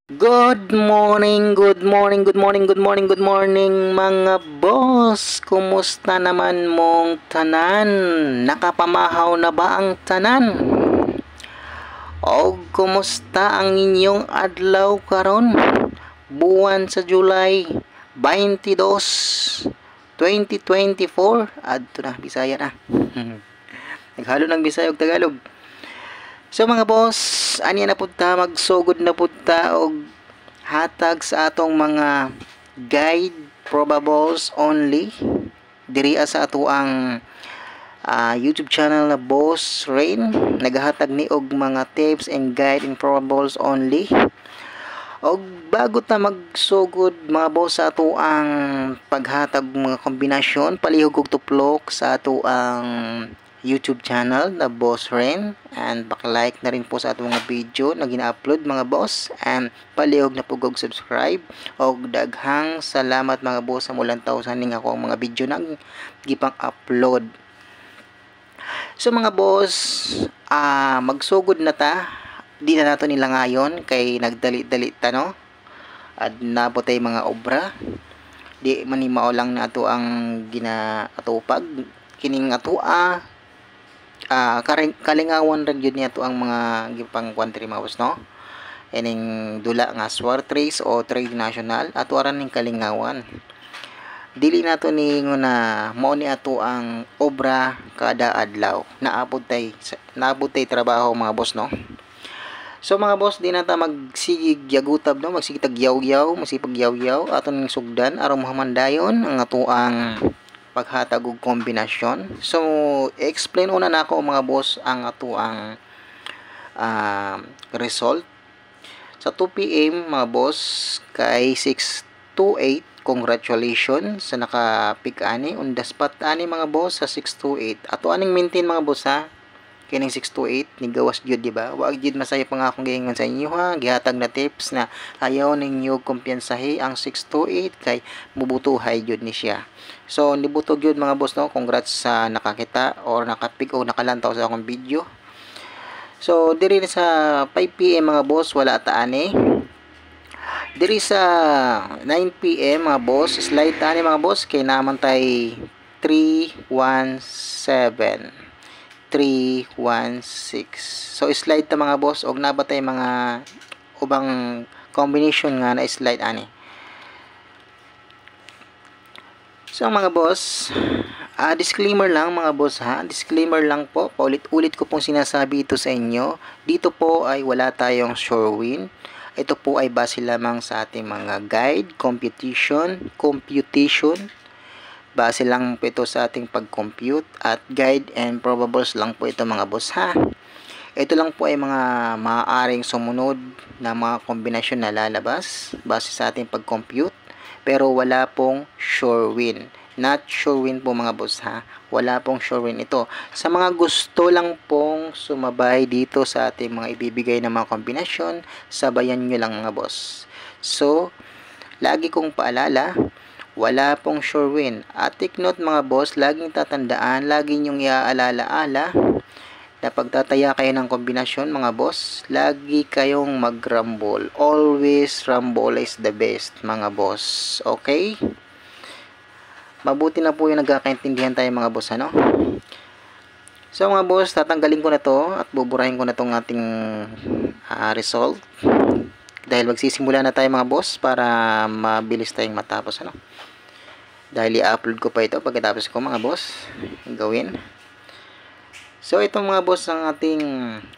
Good morning, good morning, good morning, good morning, good morning mga boss. Kumusta naman mong tanan? Nakapamahaw na ba ang tanan? O kumusta ang inyong adlaw karon? Buwan sa July 22, 2024. Adto na, Bisaya na. Naghalo ng Bisaya ug Tagalog. So mga boss, anya na punta, magsugod na punta og hatag sa atong mga guide probables only diri sa ato ang YouTube channel na Boss Rain. Nagahatag ni og mga tips and guide and probables only. Og bago ta magsugod mga boss sa ato ang paghatag mga kombinasyon, palihog og tuplok sa ato ang YouTube channel na Boss Rain, and paki-like na rin po sa atong mga video na gina-upload mga boss, and palihog na pugog subscribe og daghang salamat mga boss sa mulang taw sa ning ako ang mga video na gipang upload. So mga boss, magsugod na ta, di na nato nila ngayon kay nagdali-dali ta no, at nabotay mga obra, di manimao lang nato ang ginaatupag kining atua kalingawan ra gyud niya to ang mga gipang country mouse no, ining dula nga swar trace o trade national ato aran ning kalingawan. Dili nato ningon na mao ni ato ang obra kada adlaw, naabot tay trabaho mga boss no. So mga boss, di na ta magsigig yagutab no, magsigig tag yaw-yaw, masipag yaw-yaw aton sugdan aron mahamandayon ang ato ang paghatag og kombinasyon. So explain una nako mga boss ang ato ang result sa 2 PM mga boss kay 628. Congratulations sa naka-pick ani on the spot ani mga boss sa 628. Ato aning maintain mga boss ha, kining 628 ni gawas gyud di ba? Wa gyud masaya pa nga akong giingon sa inyo ha, gihatag na tips na ayaw ninyo kumpiyansahi ang 628 kay mubutuhay gyud ni siya. So nibuto gyud mga boss no, congrats sa nakakita or nakapik o nakalantaw sa akong video. So diri sa 5 PM mga boss wala ta ani. Diri sa 9 PM mga boss, slide ta ani mga boss kay naman tay 317 316. So slide ta mga boss og nabatay mga ubang combination nga na slide ani. So mga boss, disclaimer lang mga boss ha, disclaimer lang po, paulit-ulit ko pong sinasabi ito sa inyo. Dito po ay wala tayong sure win. Ito po ay base lamang sa ating mga guide, computation, base lang po ito sa ating pag-compute at guide and probables lang po ito mga boss ha. Ito lang po ay mga maaaring sumunod na mga kombinasyon na lalabas base sa ating pag-compute, pero wala pong sure win. Not sure win po mga boss ha. Wala pong sure win ito. Sa mga gusto lang pong sumabay dito sa ating mga ibibigay na mga kombinasyon, sabayan nyo lang mga boss. So, lagi kong paalala, wala pong sure win. At take note mga boss, laging tatandaan, lagi nyong iaalala-ala na pagtataya kayo ng kombinasyon mga boss, lagi kayong mag-rumble. Always rumble is the best mga boss. Okay? Mabuti na po yung nagkakaintindihan tayo mga boss ano. So mga boss, tatanggalin ko na to at buburahin ko na tong ating result dahil magsisimula na tayo mga boss para mabilis tayong matapos ano. Dahil i-upload ko pa ito pagkatapos ko mga boss gawin. So itong mga boss ang ating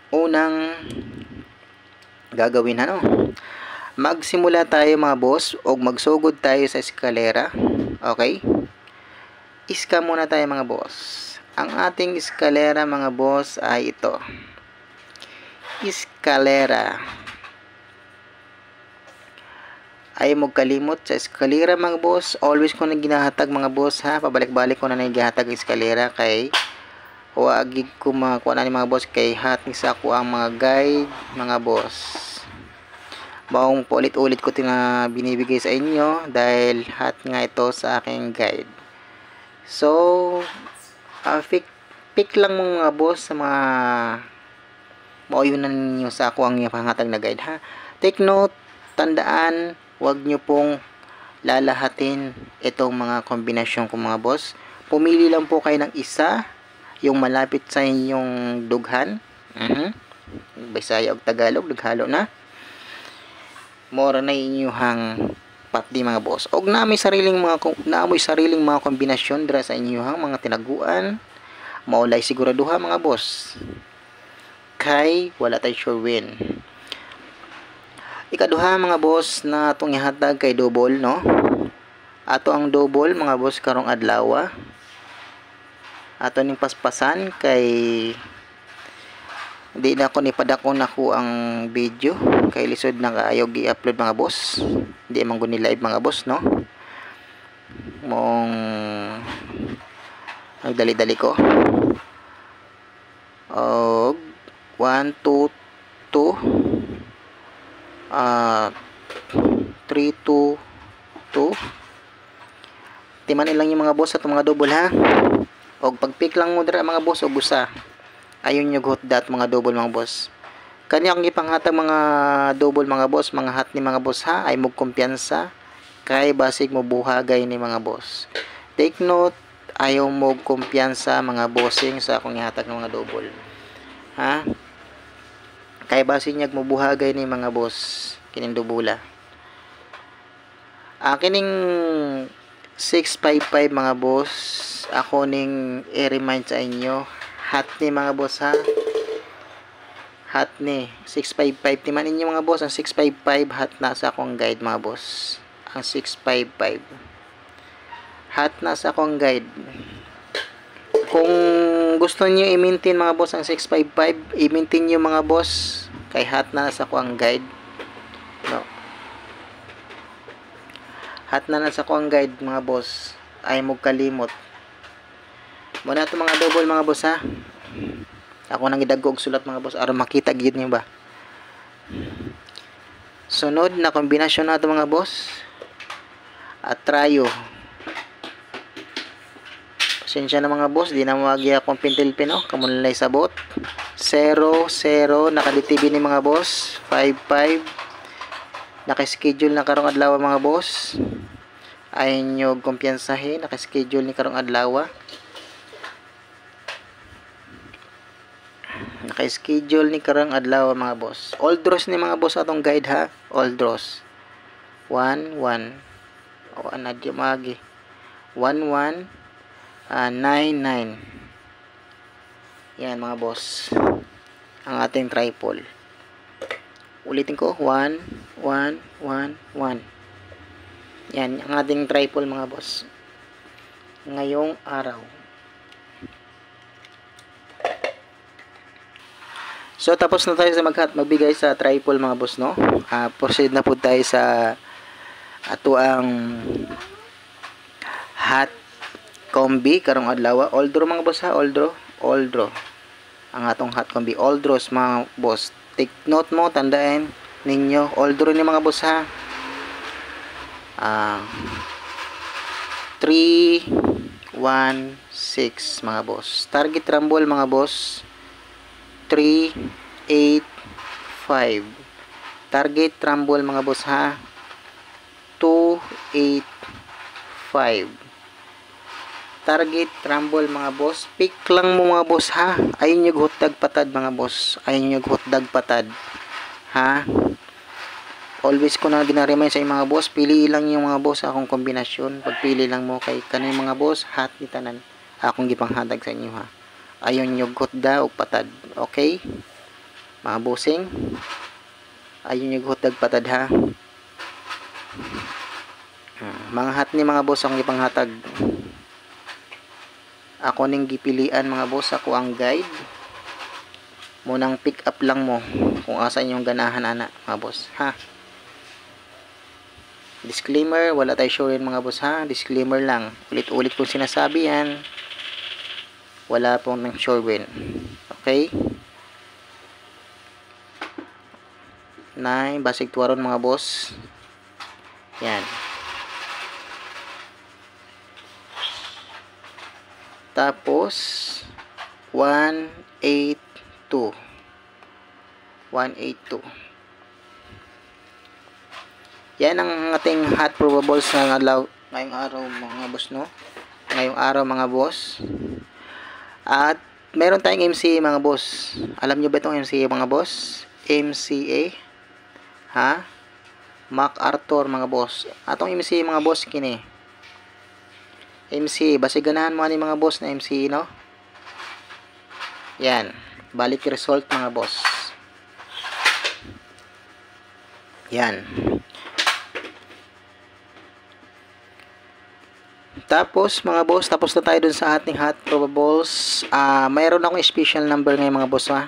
unang gagawin ano. Magsimula tayo mga boss o magsugod tayo sa eskalera. Okay? Iska muna tayo mga boss. Ang ating eskalera mga boss ay ito. Eskalera. Ay mo kalimot sa eskalera mga boss. Always ko na ginahatag mga boss ha. Pabalik-balik ko na gihatag eskalera kay huwag ko makuha na ni mga boss kay hating sa ako ang mga guide mga boss. Baong paulit-ulit ko tina binibigay sa inyo dahil hat nga ito sa aking guide. So pick lang mga boss sa mga mauyunan ninyo sa ako ang pangatag na guide ha. Take note, tandaan, huwag nyo pong lalahatin itong mga kombinasyon ko mga boss. Pumili lang po kayo ng isa, yung malapit sa inyong dughan. Bisaya o Tagalog, naghalo na. Mora na inyuhang patdi mga boss. Og naamoy sariling mga kombinasyon dira sa inyuhang mga tinaguan. Maulay siguraduha mga boss. Kay wala tay sure win. Ikaduha mga boss na atong ihatag kay double, no? Ato ang double mga boss karong adlaw. Ato ning paspasan kay di na ako nipadako nako ang video kay lisod na kaayo gi-upload mga boss. Di man guni live mga boss, no? Mong nagdali-dali ko. Og 1 2 2 3 2 2 timan lang yung mga boss at mga double ha. Og pagpick lang mo dira mga boss og usa. Ayon yung hot dot mga double mga boss. Kanya akong ipanghatag mga double mga boss, mga hot ni mga boss ha, ay mog kumpiyansa kay basig mo buhagay ni mga boss. Take note, ayaw mo kumpiyansa mga bossing sa akong ihatag ng mga double. Ha? Kay basig nyag mo buhagay ni mga boss kining dubula. Kining 655 mga boss, ako ning i-remind sa inyo, hot ni mga boss ha. Hot ni 655 timan ninyo mga boss, ang 655 hot na sa akong guide mga boss. Ang 655 hot na sa akong guide. Kung gusto niyo i-maintain mga boss ang 655, i-maintain niyo mga boss kay hot na sa akong guide. No. Hot na sa akong guide mga boss. Ay mo kalimot. Muna ito mga double mga boss ha. Ako nang idagog sulat mga boss aron makita gid niyo ba. Sunod na kombinasyon nato mga boss. Atrayo. Pasensya na mga boss, di na mawagi akong pintil-pino, kamunlay sabot. 0 0 nakaditibi ni mga boss. 5 5 naka-schedule na karong adlaw mga boss. Ayon nyo kumpiyansahin, naka-schedule ni karong adlaw. Naka-schedule ni karong adlaw mga boss. All draws ni mga boss atong guide ha. All draws. 1 1 o anadyo magi. 1 1 9 9. Yan mga boss. Ang ating triple. Ulitin ko 1 1 1 1. Yan ang ating triple mga boss. Ngayong araw. So tapos na tayo sa magbigay sa triple mga boss, no? Proceed na po tayo sa ato ang hot combi karong adlaw. All draw mga boss ha, all draw. Ang atong hot combi, all draws mga boss. Take note mo, tandaan ninyo, all draw ni mga boss ha. 3 1 6 mga boss. Target rumble mga boss. 3 8 5. Target rumble mga boss ha. 2 8 5. Target rumble mga boss. Pick lang mo mga boss ha. Ayun yung hotdag patad mga boss. Ayun yung hotdag patad. Ha? Always ko na ginaremind sa mga boss. Pili lang yung mga boss akong kombinasyon. Pagpili lang mo kay kanay mga boss. Hot ni tanan. Akong gipanghatag sa inyo ha. Ayun yung hotdag o patad. Okay? Mga bossing. Ayun yung hotdag patad ha. Mga hot ni mga boss akong gipanghatag. Ako ning gipilian mga boss, ako ang guide. Munang pick up lang mo kung asa yung ganahan ana mga boss ha. Disclaimer, wala tayo sure yun mga boss ha. Disclaimer lang. Ulit-ulit kong sinasabi yan. Wala pong nang sure win. Okay? 9 basig tuwaron mga boss. Yan. Tapos 182. Yan ang ating hot probables ngayong araw mga boss, no? Ngayong araw mga boss. At meron tayong MCA mga boss. Alam nyo ba itong MCA mga boss? MCA. Ha? MacArthur mga boss. Atong MCA mga boss kini. MCA. Basi ganahan mo ani mga boss na MCA, no? Yan. Balik result mga boss. Yan. Tapos mga boss, tapos na tayo dun sa ating hot probables. Mayroon akong special number ngayon mga boss, ha.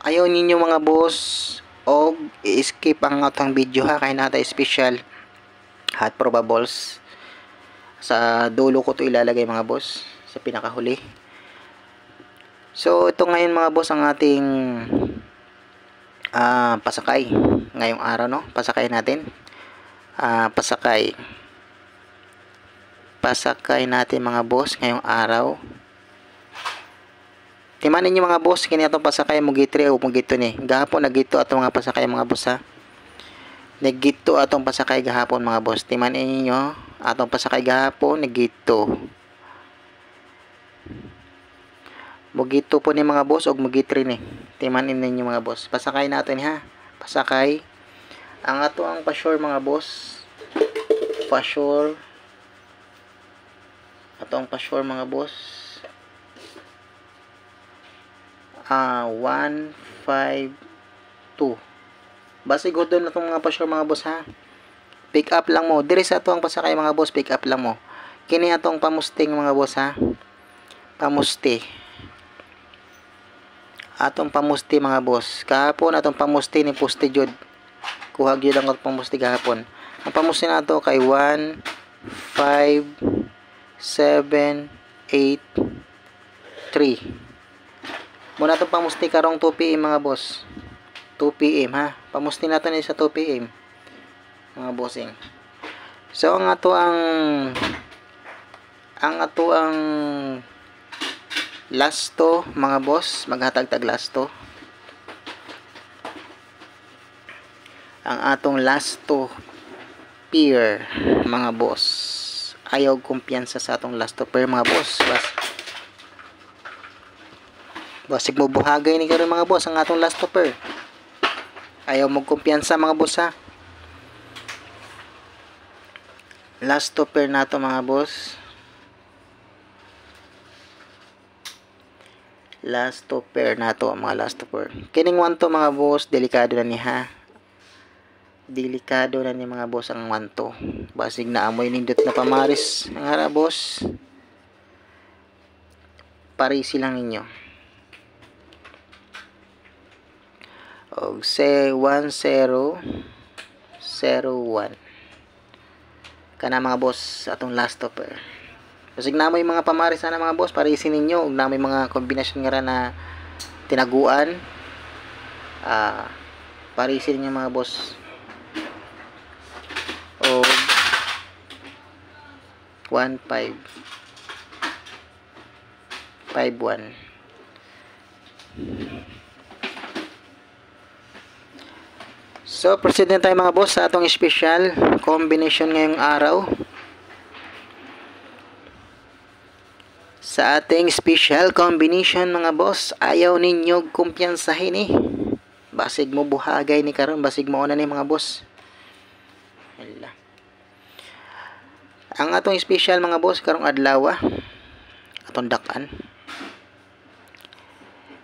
Ayaw ninyo mga boss og i-skip ang atong video, ha, kay nata special hot probables. Sa dulo ko to ilalagay mga boss, sa pinakahuli. So ito ngayon mga boss ang ating pasakay ngayong araw, no? Pasakay natin. Pasakay natin mga boss ngayong araw. Timanin niyo mga boss, kini atong pasakay mo gitri o mo gito ni. Gahapon nagito atong mga pasakay mga boss, ha. Nagito atong pasakay gahapon mga boss. Timanin niyo atong pasakay gahapon nagito. Mugito po ni mga boss og mugitri ni. Timanin ninyo mga boss. Pasakay natin, ha. Pasakay. Ang ato ang pa-sure mga boss. Pa-sure. Ato ang pa-sure mga boss. 152. Basi go doon na itong mga pa-sure mga boss, ha. Pick up lang mo. Diri sa ato ang pasakay mga boss. Pick up lang mo. Kini atong pamusting mga boss, ha. Pamusti. Atong pamusti mga boss. Kahapon atong pamusti ni poste jud. Kuhag yun lang ang pamusti kahapon. Ang pamusti na ito kay 1, 5, 7, 8, 3. Muna itong pamusti karong 2 PM mga boss. 2 PM, ha. Pamusti natin sa 2 PM. Mga bossing. So ang ato ang lasto mga boss. Maghatag-tag lasto. Ang atong lasto pair mga boss. Ayaw kumpiyansa sa atong lasto pair mga boss. Basig mo buhagay ni karon mga boss ang atong lasto pair. Ayaw mo kumpiyansa mga boss, ha. Lasto pair nato mga boss. Lasto pair nato mga lasto pair. Kining one to mga boss, delikado na ni, ha. Delikado na ni mga boss ang wanto. Basig na amoy nindot na pamaris ang hara boss. Parisi lang ninyo. Og say 1001. Kana mga boss atong last topper. Basig na amoy mga pamaris na mga boss, parisi ninyo. Og na may mga kombinasyon nga na tinaguan. Parisi ninyo mga boss. 1551. So proceed na tayo mga boss sa atong special combination ngayong araw. Sa ating special combination mga boss, ayaw ninyo kumpiyansahin eh. Basig mo buhagay ni karon, basig mo na ni mga boss. Hala. Ang atong special mga boss karong adlaw, atong dakan.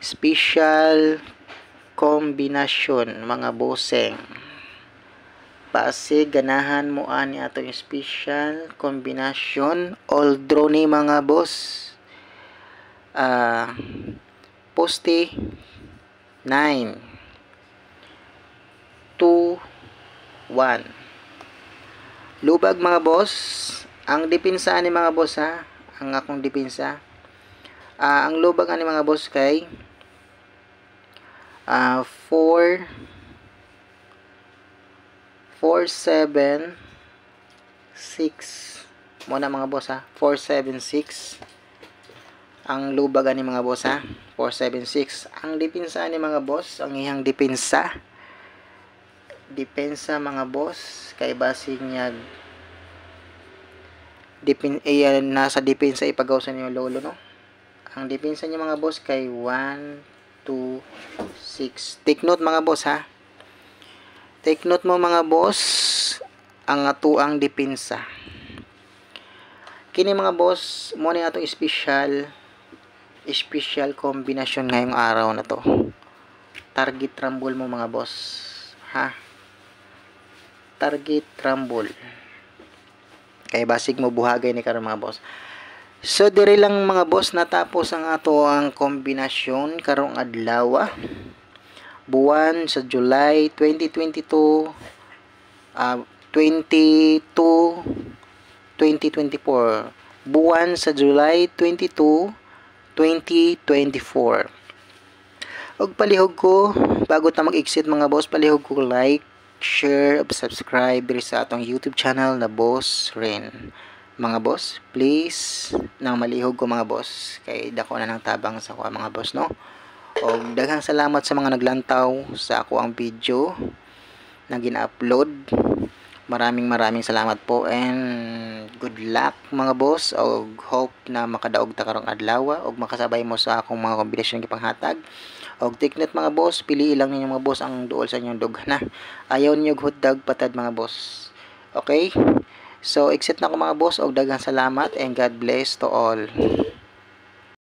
Special kombinasyon mga bosseng. Basig ganahan mo ani atong special kombinasyon all draw ni mga boss. Poste 9 2 1. Lubag mga boss. Ang depensa ni mga boss, ha. Ang akong depensa. Ang lubag ani mga boss kay 4 4 7 6. Muna mga boss, ha. 476. Ang lubag ani mga boss, ha. 476. Ang depensa ni mga boss, ang ihang depensa depensa mga boss kay basig niya nasa depensa ipagawasan niyo lolo no. Ang depensa niya mga boss kay 1 2 6. Take note mga boss ha. Take note mo mga boss ang atuang depensa. Kini mga boss mo ni atong special kombinasyon ngayong araw na to. Target rumble mo mga boss ha. Target rumble kay basig mo buhagay ni karon mga boss. So diri lang mga boss natapos ang ato ang kombinasyon karong adlaw. Buwan sa July 2022 2024. Buwan sa July 22 2024. Og palihog ko bago ta mag-exit mga boss, palihog ko like, share, subscribe diri sa atong YouTube channel na Boss Ren. Mga boss, please nang malihog ko mga boss kay dako na ng tabang sa ko mga boss no. Og daghang salamat sa mga naglantaw sa ako ang video na gina-upload. Maraming salamat po and good luck mga boss og hope na makadaog ta karong adlaw og makasabay mo sa akong mga kombinasyon gipanghatag. Og take note mga boss, pili lang ninyo mga boss ang duol sa inyong dughan na. Ayaw niyo hotdog patad mga boss. Okay? So exit na ko mga boss og daghang salamat and God bless to all.